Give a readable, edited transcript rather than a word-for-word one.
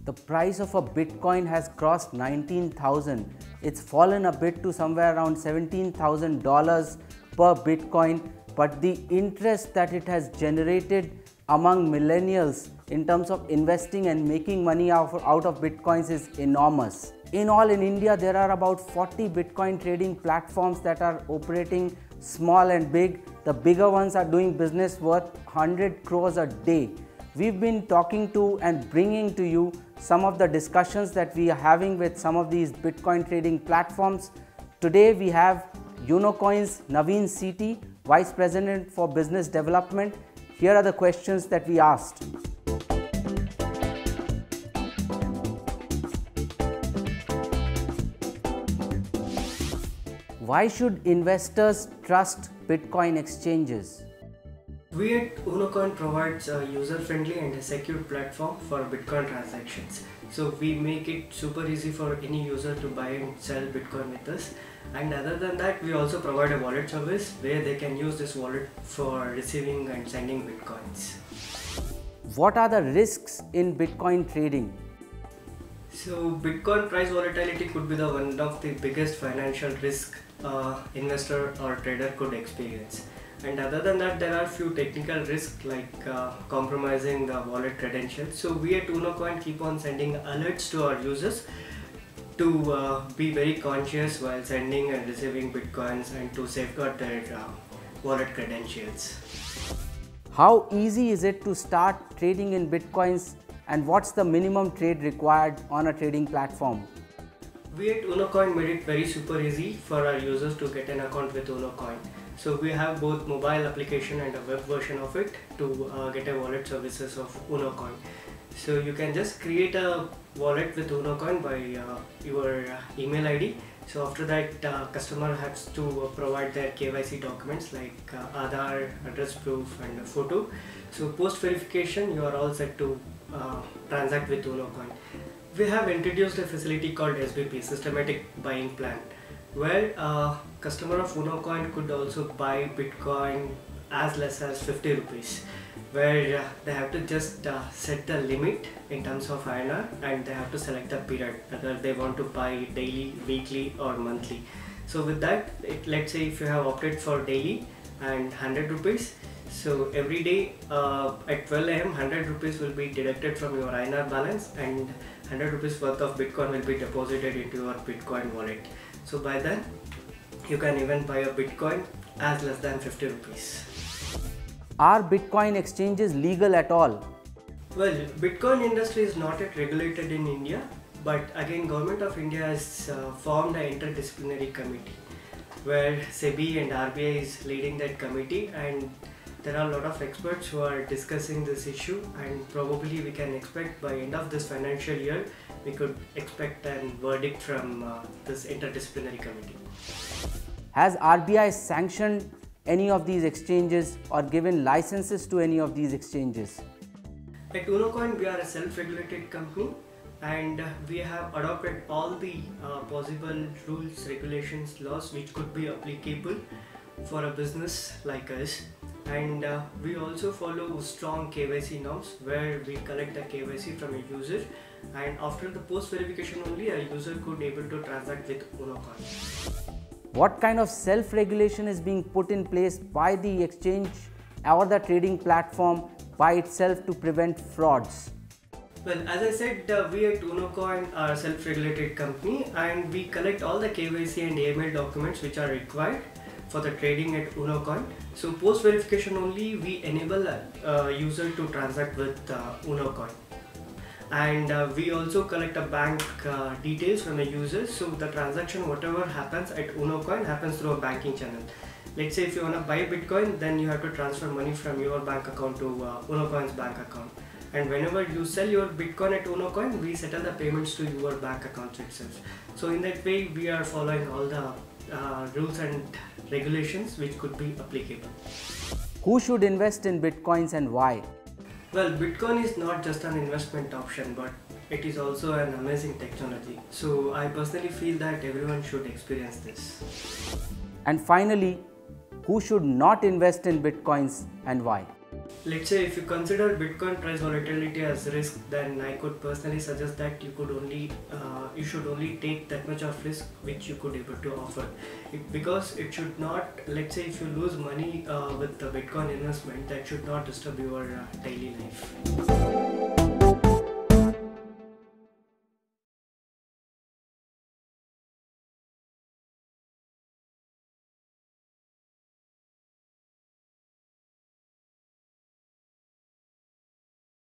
The price of a Bitcoin has crossed 19,000. It's fallen a bit to somewhere around $17,000 per Bitcoin, but the interest that it has generated among millennials in terms of investing and making money out of Bitcoins is enormous. In all, in India, there are about 40 Bitcoin trading platforms that are operating, small and big. The bigger ones are doing business worth 100 crores a day. We've been talking to and bringing to you some of the discussions that we are having with some of these Bitcoin trading platforms. Today we have Unocoin's Naveen CT, Vice President for Business Development. Here are the questions that we asked. Why should investors trust Bitcoin exchanges? We at Unocoin provides a user-friendly and a secure platform for Bitcoin transactions. So we make it super easy for any user to buy and sell Bitcoin with us. And other than that, we also provide a wallet service where they can use this wallet for receiving and sending Bitcoins. What are the risks in Bitcoin trading? So Bitcoin price volatility could be one of the biggest financial risk investor or trader could experience. And other than that, there are a few technical risks like compromising the wallet credentials. So we at Unocoin keep on sending alerts to our users to be very conscious while sending and receiving Bitcoins and to safeguard their wallet credentials. How easy is it to start trading in Bitcoins, and what's the minimum trade required on a trading platform? We at Unocoin made it very super easy for our users to get an account with Unocoin. So we have both mobile application and a web version of it to get a wallet services of Unocoin. So you can just create a wallet with Unocoin by your email ID. So after that, customer has to provide their KYC documents like Aadhaar, address proof and a photo. So post verification, you are all set to transact with Unocoin. We have introduced a facility called SBP, Systematic Buying Plan, where customer of Unocoin could also buy Bitcoin as less as 50 rupees, where they have to just set the limit in terms of INR and they have to select the period, whether they want to buy daily, weekly or monthly. So with that, let's say if you have opted for daily and 100 rupees, so every day at 12 am 100 rupees will be deducted from your INR balance and 100 rupees worth of Bitcoin will be deposited into your Bitcoin wallet. So by then, you can even buy a Bitcoin as less than 50 rupees. Are Bitcoin exchanges legal at all? Well, Bitcoin industry is not yet regulated in India, but again Government of India has formed an interdisciplinary committee where SEBI and RBI is leading that committee, and there are a lot of experts who are discussing this issue, and probably we can expect by end of this financial year we could expect a verdict from this interdisciplinary committee. Has RBI sanctioned any of these exchanges or given licenses to any of these exchanges? At Unocoin, we are a self-regulated company and we have adopted all the possible rules, regulations, laws which could be applicable for a business like us. And we also follow strong KYC norms where we collect the KYC from a user, and after the post verification only a user could able to transact with Unocoin. What kind of self-regulation is being put in place by the exchange or the trading platform by itself to prevent frauds? Well, as I said, we at Unocoin are a self-regulated company and we collect all the KYC and AML documents which are required for the trading at Unocoin. So post verification only we enable a user to transact with Unocoin. And we also collect a bank details from a user, so the transaction whatever happens at Unocoin happens through a banking channel. Let's say if you want to buy Bitcoin, then you have to transfer money from your bank account to Unocoin's bank account. And whenever you sell your Bitcoin at Unocoin, we settle the payments to your bank account itself. So in that way, we are following all the rules and regulations which could be applicable. Who should invest in Bitcoins and why? Well, Bitcoin is not just an investment option, but it is also an amazing technology. So I personally feel that everyone should experience this. And finally, who should not invest in Bitcoins and why? Let's say if you consider Bitcoin price volatility as risk, then I could personally suggest that you should only take that much of risk which you could able to offer. Because it should not, let's say if you lose money with the Bitcoin investment, that should not disturb your daily life.